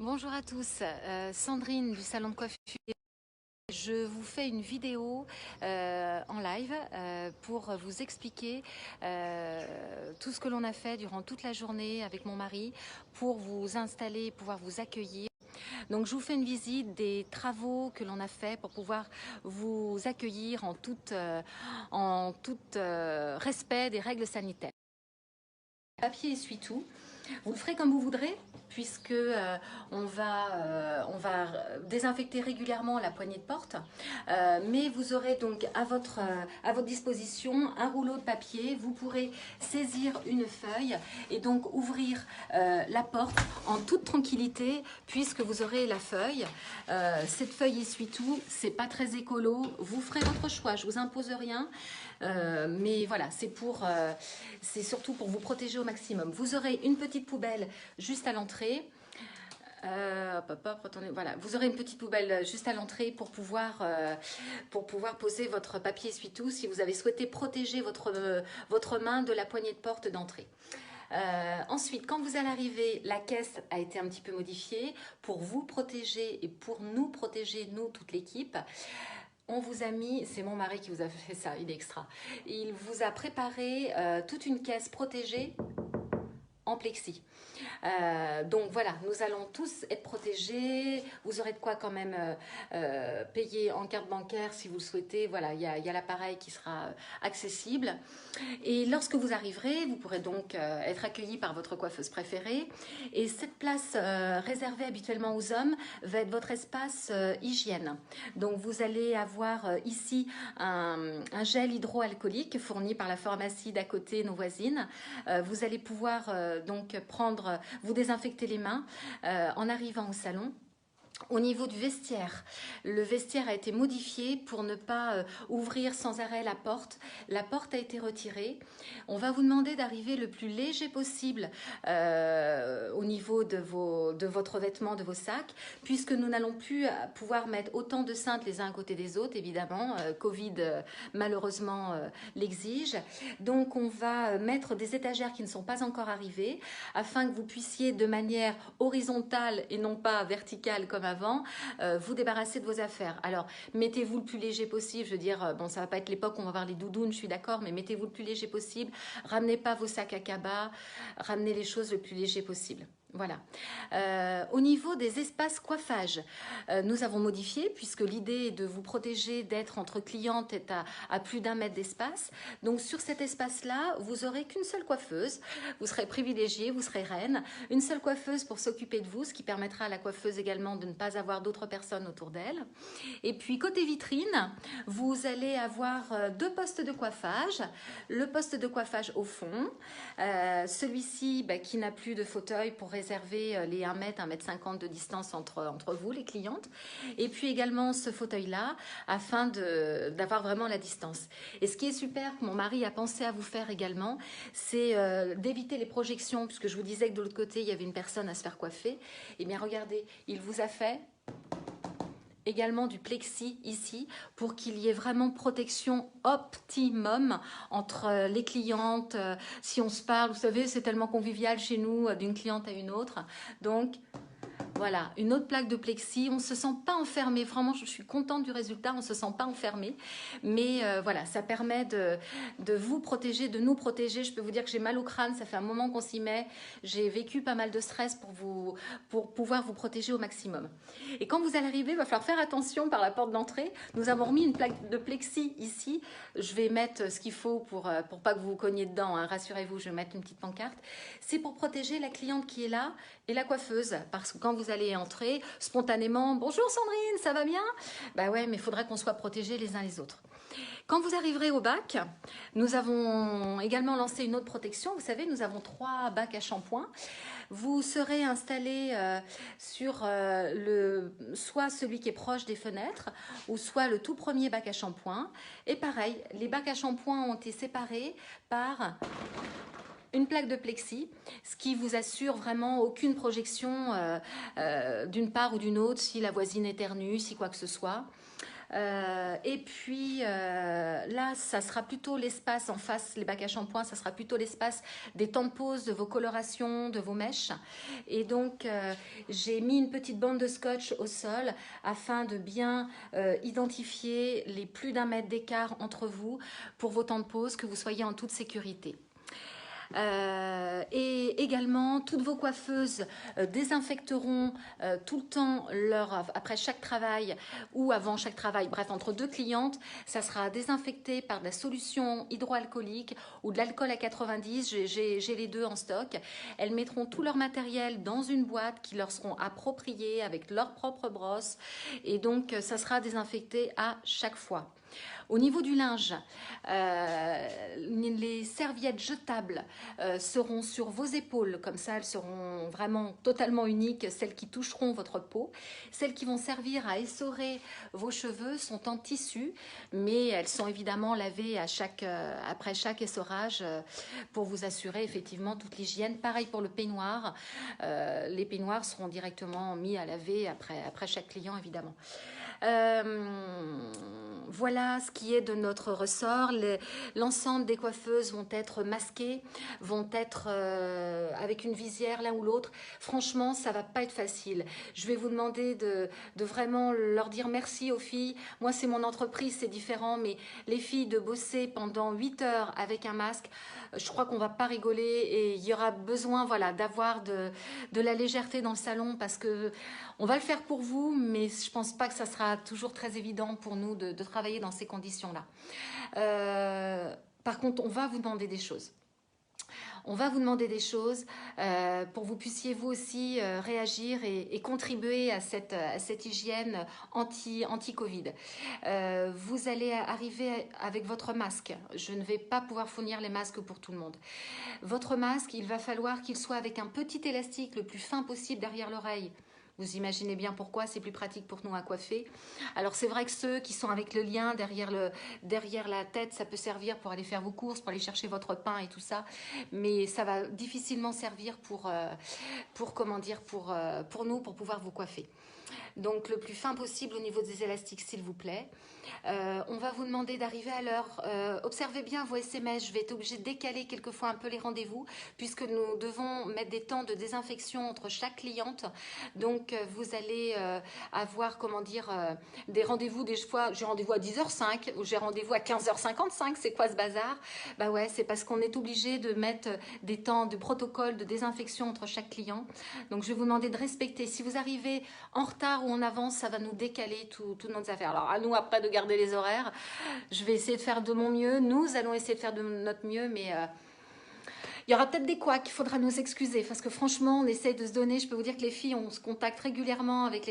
Bonjour à tous, Sandrine du salon de coiffure. Je vous fais une vidéo en live pour vous expliquer tout ce que l'on a fait durant toute la journée avec mon mari pour vous installer et pouvoir vous accueillir. Donc je vous fais une visite des travaux que l'on a fait pour pouvoir vous accueillir en tout respect des règles sanitaires. Papier essuie-tout. Vous le ferez comme vous voudrez, puisque on va désinfecter régulièrement la poignée de porte. Mais vous aurez donc à votre disposition un rouleau de papier. Vous pourrez saisir une feuille et donc ouvrir la porte en toute tranquillité, puisque vous aurez la feuille. Cette feuille essuie-tout, c'est pas très écolo. Vous ferez votre choix, je vous impose rien. Mais voilà, c'est surtout pour vous protéger au maximum. Vous aurez une petite poubelle juste à l'entrée. Voilà, vous aurez une petite poubelle juste à l'entrée pour pouvoir poser votre papier essuie-tout si vous avez souhaité protéger votre main de la poignée de porte d'entrée. Ensuite, quand vous allez arriver, la caisse a été un petit peu modifiée pour vous protéger et pour nous protéger, nous, toute l'équipe. On vous a mis, c'est mon mari qui vous a fait ça, il est extra. Il vous a préparé toute une caisse protégée en plexi. Donc voilà, nous allons tous être protégés. Vous aurez de quoi quand même payer en carte bancaire si vous le souhaitez. Voilà, il y a l'appareil qui sera accessible. Et lorsque vous arriverez, vous pourrez donc être accueilli par votre coiffeuse préférée. Et cette place réservée habituellement aux hommes va être votre espace hygiène. Donc vous allez avoir ici un gel hydroalcoolique fourni par la pharmacie d'à côté, nos voisines. Vous allez pouvoir donc vous désinfecter les mains en arrivant au salon. Au niveau du vestiaire, le vestiaire a été modifié pour ne pas ouvrir sans arrêt la porte. La porte a été retirée. On va vous demander d'arriver le plus léger possible au niveau de votre vêtement, de vos sacs, puisque nous n'allons plus pouvoir mettre autant de cintres les uns à côté des autres, évidemment. Covid, malheureusement, l'exige. Donc, on va mettre des étagères qui ne sont pas encore arrivées, afin que vous puissiez, de manière horizontale et non pas verticale comme avant, vous débarrasser de vos affaires. Alors, mettez-vous le plus léger possible. Je veux dire, bon, ça va pas être l'époque où on va voir les doudounes, je suis d'accord, mais mettez-vous le plus léger possible. Ramenez pas vos sacs à cabas, ramenez les choses le plus léger possible. Voilà. Au niveau des espaces coiffage, nous avons modifié puisque l'idée est de vous protéger d'être entre clientes est à plus d'1 mètre d'espace. Donc sur cet espace-là, vous aurez qu'une seule coiffeuse. Vous serez privilégiée, vous serez reine. Une seule coiffeuse pour s'occuper de vous, ce qui permettra à la coiffeuse également de ne pas avoir d'autres personnes autour d'elle. Et puis côté vitrine, vous allez avoir 2 postes de coiffage. Le poste de coiffage au fond, celui-ci qui n'a plus de fauteuil pour réserver les 1 mètre, 1 mètre 50 de distance entre vous, les clientes. Et puis également ce fauteuil-là, afin d'avoir vraiment la distance. Et ce qui est super, que mon mari a pensé à vous faire également, c'est d'éviter les projections, puisque je vous disais que de l'autre côté, il y avait une personne à se faire coiffer. Eh bien, regardez, il vous a fait également du plexi ici pour qu'il y ait vraiment protection optimum entre les clientes. Si on se parle, vous savez, c'est tellement convivial chez nous d'une cliente à une autre. Donc, voilà, une autre plaque de plexi. On ne se sent pas enfermé. Vraiment, je suis contente du résultat. On ne se sent pas enfermé. Mais voilà, ça permet de vous protéger, de nous protéger. Je peux vous dire que j'ai mal au crâne. Ça fait un moment qu'on s'y met. J'ai vécu pas mal de stress pour pouvoir vous protéger au maximum. Et quand vous allez arriver, il va falloir faire attention par la porte d'entrée. Nous avons remis une plaque de plexi ici. Je vais mettre ce qu'il faut pour pas que vous vous cogniez dedans, hein. Rassurez-vous, je vais mettre une petite pancarte. C'est pour protéger la cliente qui est là et la coiffeuse. Parce que quand vous allez entrer, spontanément, bonjour Sandrine, ça va bien? Bah ouais, mais il faudrait qu'on soit protégés les uns les autres. Quand vous arriverez au bac, nous avons également lancé une autre protection. Vous savez, nous avons 3 bacs à shampoing. Vous serez installé sur soit celui qui est proche des fenêtres ou soit le tout premier bac à shampoing. Et pareil, les bacs à shampoing ont été séparés par une plaque de plexi, ce qui vous assure vraiment aucune projection d'une part ou d'une autre, si la voisine éternue, si quoi que ce soit. Et puis là, ça sera plutôt l'espace en face, les bacs à shampoing, ça sera plutôt l'espace des temps de pause, de vos colorations, de vos mèches. Et donc, j'ai mis une petite bande de scotch au sol afin de bien identifier les plus d'1 mètre d'écart entre vous pour vos temps de pause, que vous soyez en toute sécurité. Et également, toutes vos coiffeuses désinfecteront tout le temps après chaque travail ou avant chaque travail, bref, entre 2 clientes, ça sera désinfecté par de la solution hydroalcoolique ou de l'alcool à 90, j'ai les deux en stock. Elles mettront tout leur matériel dans une boîte qui leur seront appropriées avec leur propre brosse et donc ça sera désinfecté à chaque fois. Au niveau du linge, les serviettes jetables seront sur vos épaules, comme ça elles seront vraiment totalement uniques, celles qui toucheront votre peau. Celles qui vont servir à essorer vos cheveux sont en tissu, mais elles sont évidemment lavées après chaque essorage pour vous assurer effectivement toute l'hygiène. Pareil pour le peignoir, les peignoirs seront directement mis à laver après chaque client évidemment. Voilà ce qui est de notre ressort. L'ensemble des coiffeuses vont être masquées, vont être avec une visière l'un ou l'autre. Franchement, ça va pas être facile. Je vais vous demander de vraiment leur dire merci aux filles. Moi, c'est mon entreprise, c'est différent, mais les filles de bosser pendant 8 heures avec un masque, je crois qu'on va pas rigoler et il y aura besoin d'avoir de la légèreté dans le salon parce que on va le faire pour vous, mais je pense pas que ça sera toujours très évident pour nous de travailler dans ces conditions-là. Par contre, on va vous demander des choses. On va vous demander des choses pour que vous puissiez vous aussi réagir et contribuer à cette hygiène anti-Covid. Vous allez arriver avec votre masque. Je ne vais pas pouvoir fournir les masques pour tout le monde. Votre masque, il va falloir qu'il soit avec un petit élastique le plus fin possible derrière l'oreille. Vous imaginez bien pourquoi, c'est plus pratique pour nous à coiffer. Alors c'est vrai que ceux qui sont avec le lien derrière la tête, ça peut servir pour aller faire vos courses, pour aller chercher votre pain et tout ça. Mais ça va difficilement servir pour nous, pour pouvoir vous coiffer. Donc le plus fin possible au niveau des élastiques, s'il vous plaît. On va vous demander d'arriver à l'heure. Observez bien vos SMS. Je vais être obligée de décaler quelquefois un peu les rendez-vous puisque nous devons mettre des temps de désinfection entre chaque cliente. Donc vous allez avoir des rendez-vous. Des fois, j'ai rendez-vous à 10h05 ou j'ai rendez-vous à 15h55. C'est quoi ce bazar? Bah ouais, c'est parce qu'on est obligé de mettre des temps de protocole de désinfection entre chaque client. Donc je vais vous demander de respecter. Si vous arrivez en retard ou en avance, ça va nous décaler toutes nos affaires. Alors à nous après de garder les horaires. Je vais essayer de faire de mon mieux. Nous allons essayer de faire de notre mieux, mais il y aura peut-être des couacs, il faudra nous excuser parce que franchement, on essaye de se donner. Je peux vous dire que les filles, on se contacte régulièrement avec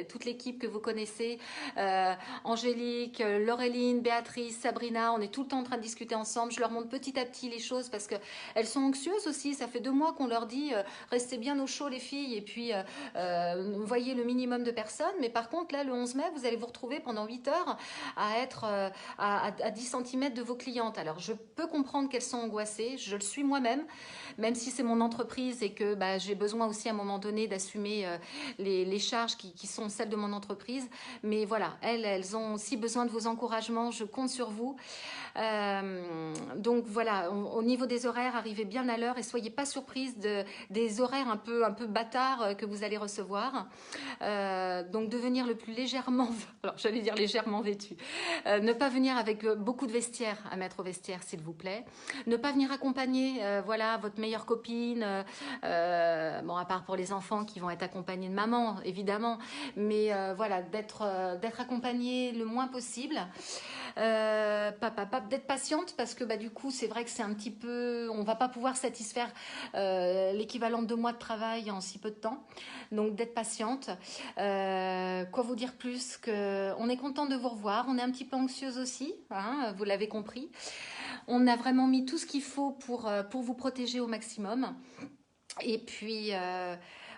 toute l'équipe que vous connaissez. Angélique, Laureline, Béatrice, Sabrina, on est tout le temps en train de discuter ensemble. Je leur montre petit à petit les choses parce qu'elles sont anxieuses aussi. Ça fait 2 mois qu'on leur dit restez bien au chaud les filles et puis voyez le minimum de personnes. Mais par contre, là, le 11 mai, vous allez vous retrouver pendant 8 heures à être à 10 cm de vos clientes. Alors, je peux comprendre qu'elles sont angoissées. Je le suis moi-même. Même si c'est mon entreprise et que j'ai besoin aussi à un moment donné d'assumer les charges qui sont celles de mon entreprise. Mais voilà, elles ont aussi besoin de vos encouragements. Je compte sur vous. Donc voilà, au niveau des horaires, arrivez bien à l'heure et soyez pas surprise des horaires un peu bâtards que vous allez recevoir. Donc de venir le plus légèrement, alors j'allais dire légèrement vêtu. Ne pas venir avec beaucoup de vestiaire à mettre au vestiaire, s'il vous plaît. Ne pas venir accompagner votre meilleure copine, bon à part pour les enfants qui vont être accompagnés de maman évidemment, mais voilà, d'être accompagné le moins possible. D'être patiente parce que du coup c'est vrai que c'est un petit peu, on va pas pouvoir satisfaire l'équivalent de 2 mois de travail en si peu de temps, donc d'être patiente. Quoi vous dire plus que on est content de vous revoir, on est un petit peu anxieuse aussi, hein, vous l'avez compris. On a vraiment mis tout ce qu'il faut pour vous protéger au maximum. Et puis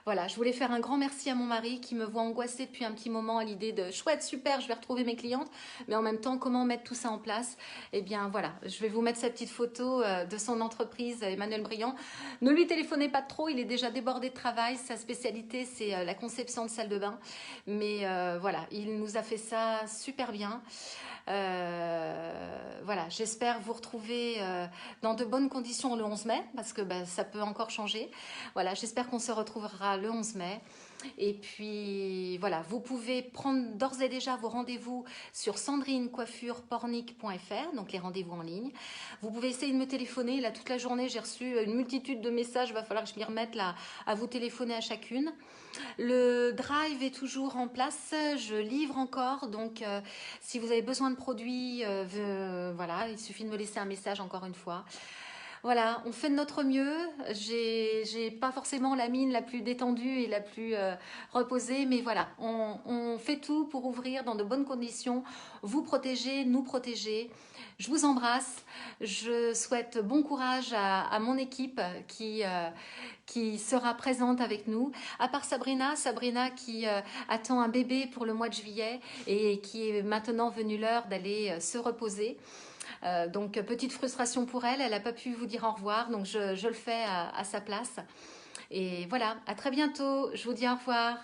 Voilà, je voulais faire un grand merci à mon mari qui me voit angoissée depuis un petit moment à l'idée de chouette, super, je vais retrouver mes clientes, mais en même temps, comment mettre tout ça en place? Eh bien voilà, je vais vous mettre sa petite photo de son entreprise, Emmanuel Briand. Ne lui téléphonez pas trop, il est déjà débordé de travail, sa spécialité c'est la conception de salle de bain, mais voilà, il nous a fait ça super bien. Voilà, j'espère vous retrouver dans de bonnes conditions le 11 mai, parce que bah, ça peut encore changer. Voilà, j'espère qu'on se retrouvera le 11 mai. Et puis voilà, vous pouvez prendre d'ores et déjà vos rendez-vous sur sandrinecoiffure-pornic.fr, donc les rendez-vous en ligne. Vous pouvez essayer de me téléphoner. Là, toute la journée, j'ai reçu une multitude de messages. Il va falloir que je m'y remette là à vous téléphoner à chacune. Le drive est toujours en place, je livre encore, donc si vous avez besoin de produits, voilà, il suffit de me laisser un message encore une fois. Voilà, on fait de notre mieux. J'ai pas forcément la mine la plus détendue et la plus reposée, mais voilà, on fait tout pour ouvrir dans de bonnes conditions, vous protéger, nous protéger. Je vous embrasse. Je souhaite bon courage à mon équipe qui sera présente avec nous. À part Sabrina, Sabrina qui attend un bébé pour le mois de juillet et qui est maintenant venue l'heure d'aller se reposer. Donc petite frustration pour elle, elle n'a pas pu vous dire au revoir, donc je le fais à sa place. Et voilà, à très bientôt, je vous dis au revoir.